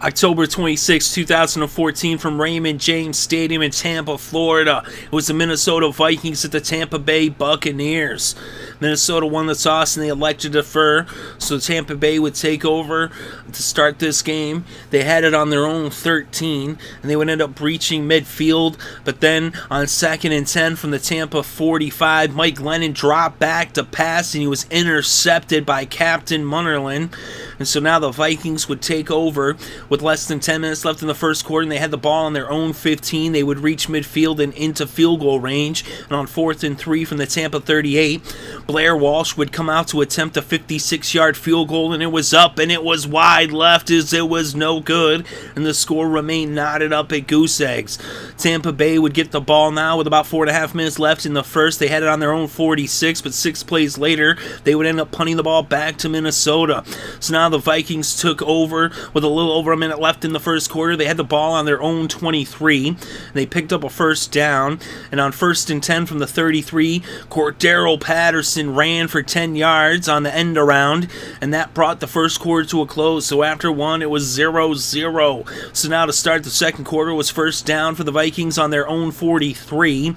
October 26, 2014, from Raymond James Stadium in Tampa, Florida. It was the Minnesota Vikings at the Tampa Bay Buccaneers. Minnesota won the toss and they elected to defer, so Tampa Bay would take over to start this game. They had it on their own 13, and they would end up breaching midfield, but then on 2nd and 10 from the Tampa 45, Mike Glennon dropped back to pass, and he was intercepted by Captain Munnerlyn. And so now the Vikings would take over with less than 10 minutes left in the first quarter, and they had the ball on their own 15. They would reach midfield and into field goal range, and on 4th and 3 from the Tampa 38, Blair Walsh would come out to attempt a 56-yard field goal, and it was up, and it was wide left as it was no good, and the score remained knotted up at goose eggs. Tampa Bay would get the ball now with about 4.5 minutes left in the first. They had it on their own 46, but 6 plays later, they would end up punting the ball back to Minnesota. So now the Vikings took over with a little over a minute left in the first quarter. They had the ball on their own 23. They picked up a first down, and on 1st and 10 from the 33, Cordarrelle Patterson ran for 10 yards on the end around, and that brought the first quarter to a close. So after one, it was 0-0. So now to start the second quarter was first down for the Vikings on their own 43.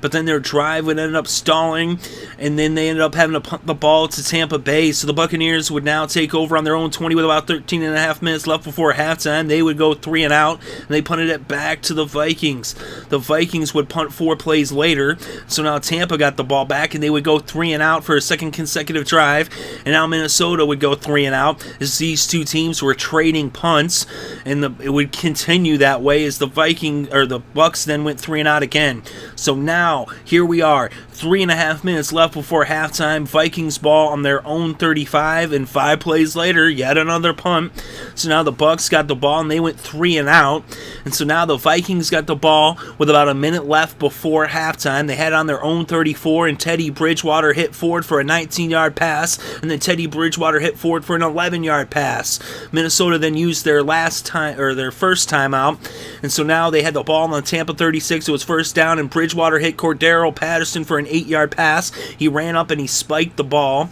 But then their drive would end up stalling, and then they ended up having to punt the ball to Tampa Bay. So the Buccaneers would now take over on their own 20 with about 13.5 minutes left before halftime. They would go 3 and out, and they punted it back to the Vikings. The Vikings would punt 4 plays later, so now Tampa got the ball back, and they would go 3 and out for a second consecutive drive, and now Minnesota would go 3 and out as these two teams were trading punts, and it would continue that way as the Bucs then went 3 and out again. So now here we are, 3.5 minutes left before halftime. Vikings ball on their own 35, and 5 plays later, yet another punt. So now the Bucs got the ball, and they went 3 and out. And so now the Vikings got the ball with about a minute left before halftime. They had it on their own 34, and Teddy Bridgewater hit forward for a 19-yard pass, and then Teddy Bridgewater hit forward for an 11-yard pass. Minnesota then used their first timeout, and so now they had the ball on the Tampa 36. It was first down, and Bridgewater hit Cordarrelle Patterson for an 8-yard pass. He ran up and he spiked the ball.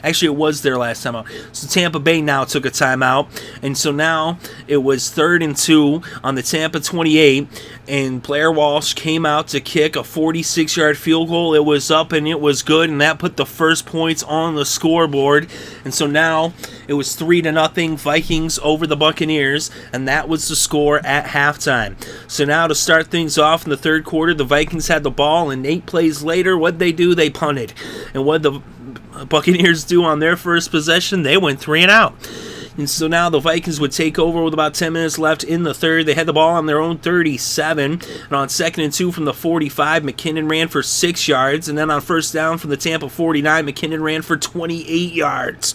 Actually, it was their last timeout. So Tampa Bay now took a timeout. And so now it was 3rd and 2 on the Tampa 28. And Blair Walsh came out to kick a 46-yard field goal. It was up and it was good. And that put the first points on the scoreboard. And so now it was 3-0 Vikings over the Buccaneers. And that was the score at halftime. So now to start things off in the third quarter, the Vikings had the ball. And 8 plays later, what'd they do? They punted. And what the Buccaneers do on their first possession, they went 3 and out. And so now the Vikings would take over with about 10 minutes left in the third. They had the ball on their own 37. And on 2nd and 2 from the 45, McKinnon ran for 6 yards. And then on first down from the Tampa 49, McKinnon ran for 28 yards.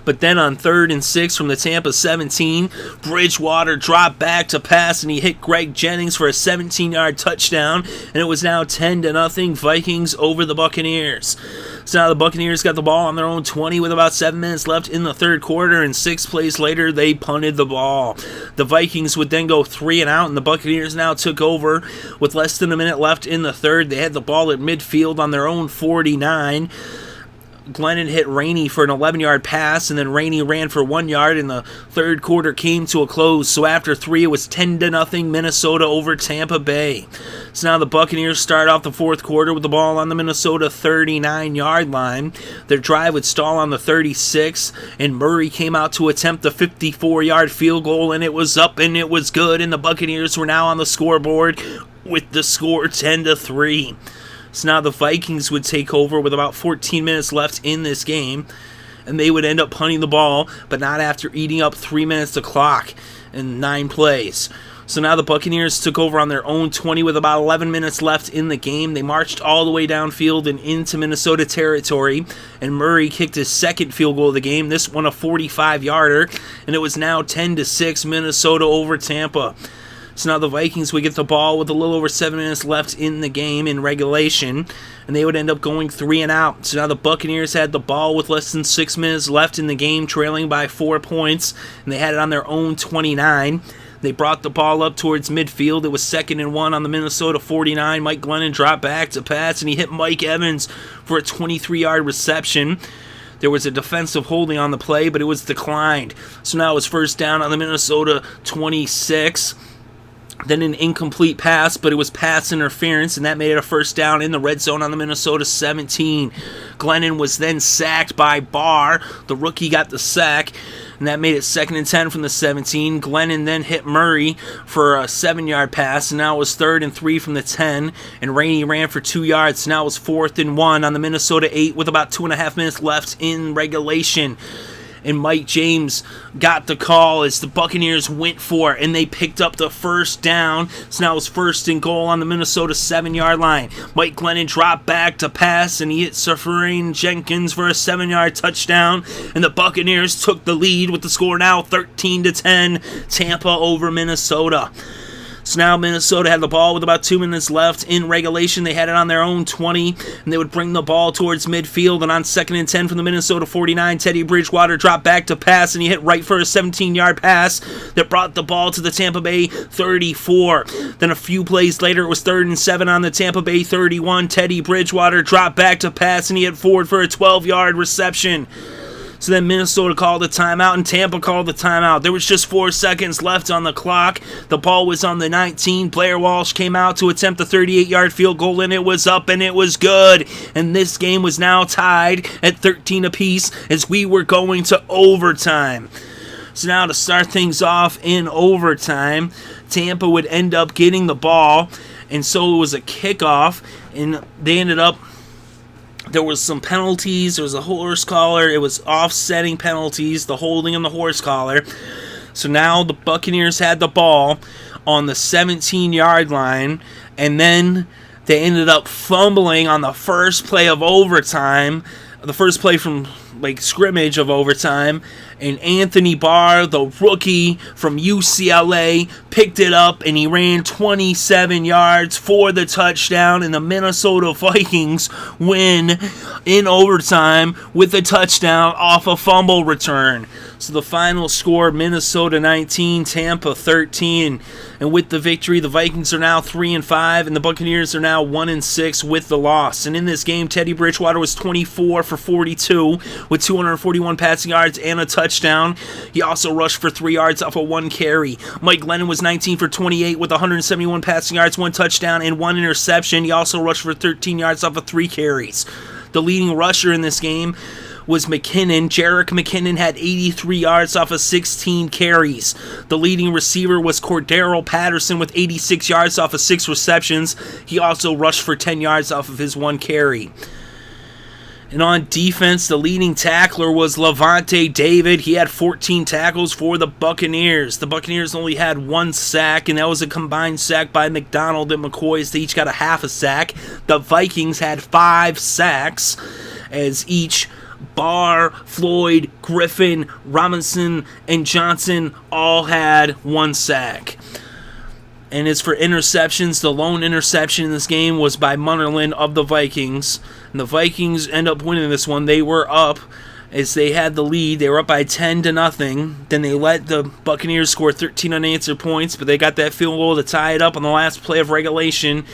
But then on 3rd and 6 from the Tampa 17, Bridgewater dropped back to pass, and he hit Jennings for a 17-yard touchdown, and it was now 10-0 Vikings over the Buccaneers. So now the Buccaneers got the ball on their own 20 with about 7 minutes left in the third quarter, and 6 plays later, they punted the ball. The Vikings would then go 3 and out, and the Buccaneers now took over with less than a minute left in the third. They had the ball at midfield on their own 49. Glennon hit Rainey for an 11-yard pass, and then Rainey ran for 1 yard, and the third quarter came to a close. So after 3, it was 10-0 Minnesota over Tampa Bay. So now the Buccaneers start off the fourth quarter with the ball on the Minnesota 39-yard line. Their drive would stall on the 36, and Murray came out to attempt the 54-yard field goal, and it was up and it was good, and the Buccaneers were now on the scoreboard with the score 10-3. So now the Vikings would take over with about 14 minutes left in this game, and they would end up punting the ball, but not after eating up 3 minutes to clock and 9 plays. So now the Buccaneers took over on their own 20 with about 11 minutes left in the game. They marched all the way downfield and into Minnesota territory, and Murray kicked his second field goal of the game, this one a 45-yarder, and it was now 10-6 Minnesota over Tampa. So now the Vikings would get the ball with a little over 7 minutes left in the game in regulation, and they would end up going 3 and out. So now the Buccaneers had the ball with less than 6 minutes left in the game, trailing by 4 points, and they had it on their own 29. They brought the ball up towards midfield. It was 2nd and 1 on the Minnesota 49. Mike Glennon dropped back to pass, and he hit Mike Evans for a 23-yard reception. There was a defensive holding on the play, but it was declined. So now it was first down on the Minnesota 26. Then an incomplete pass, but it was pass interference, and that made it a first down in the red zone on the Minnesota 17. Glennon was then sacked by Barr. The rookie got the sack, and that made it 2nd and 10 from the 17. Glennon then hit Murray for a 7-yard pass, and now it was 3rd and 3 from the 10, and Rainey ran for 2 yards. Now it was 4th and 1 on the Minnesota 8 with about 2.5 minutes left in regulation. And Mike James got the call as the Buccaneers went for it, and they picked up the first down. So now it's 1st and goal on the Minnesota 7-yard line. Mike Glennon dropped back to pass, and he hit Seferian-Jenkins for a 7-yard touchdown. And the Buccaneers took the lead with the score now 13-10, Tampa over Minnesota. So now Minnesota had the ball with about 2 minutes left in regulation. They had it on their own 20, and they would bring the ball towards midfield. And on 2nd and 10 from the Minnesota 49, Teddy Bridgewater dropped back to pass, and he hit right for a 17-yard pass that brought the ball to the Tampa Bay 34. Then a few plays later, it was 3rd and 7 on the Tampa Bay 31. Teddy Bridgewater dropped back to pass, and he hit forward for a 12-yard reception. So then Minnesota called a timeout, and Tampa called a timeout. There was just 4 seconds left on the clock. The ball was on the 19. Blair Walsh came out to attempt the 38-yard field goal, and it was up, and it was good. And this game was now tied at 13 apiece as we were going to overtime. So now to start things off in overtime, Tampa would end up getting the ball, and so it was a kickoff, and they ended up... There was some penalties. There was a horse collar. It was offsetting penalties, the holding and the horse collar. So now the Buccaneers had the ball on the 17-yard line, and then they ended up fumbling on the first play of overtime, the first play from scrimmage of overtime, and Anthony Barr, the rookie from UCLA, picked it up, and he ran 27 yards for the touchdown, and the Minnesota Vikings win in overtime with a touchdown off a fumble return. So the final score, Minnesota 19, Tampa 13. And with the victory, the Vikings are now 3-5, and the Buccaneers are now 1-6 with the loss. And in this game, Teddy Bridgewater was 24 for 42 with 241 passing yards and a touchdown. He also rushed for 3 yards off of 1 carry. Mike Glennon was 19 for 28 with 171 passing yards, 1 touchdown, and 1 interception. He also rushed for 13 yards off of 3 carries. The leading rusher in this game was McKinnon. Jerrick McKinnon had 83 yards off of 16 carries. The leading receiver was Cordarrelle Patterson with 86 yards off of 6 receptions. He also rushed for 10 yards off of his 1 carry. And on defense, the leading tackler was Levante David. He had 14 tackles for the Buccaneers. The Buccaneers only had 1 sack, and that was a combined sack by McDonald and McCoy. They each got a half a sack. The Vikings had 5 sacks, as each Barr, Floyd, Griffin, Robinson, and Johnson all had 1 sack. And as for interceptions, the lone interception in this game was by Munnerlyn of the Vikings. And the Vikings end up winning this one. They were up as they had the lead. They were up by 10-0. Then they let the Buccaneers score 13 unanswered points, but they got that field goal to tie it up on the last play of regulation.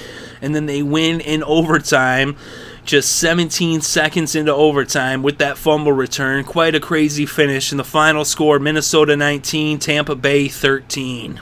And then they win in overtime, just 17 seconds into overtime with that fumble return. Quite a crazy finish. And the final score, Minnesota 19, Tampa Bay 13.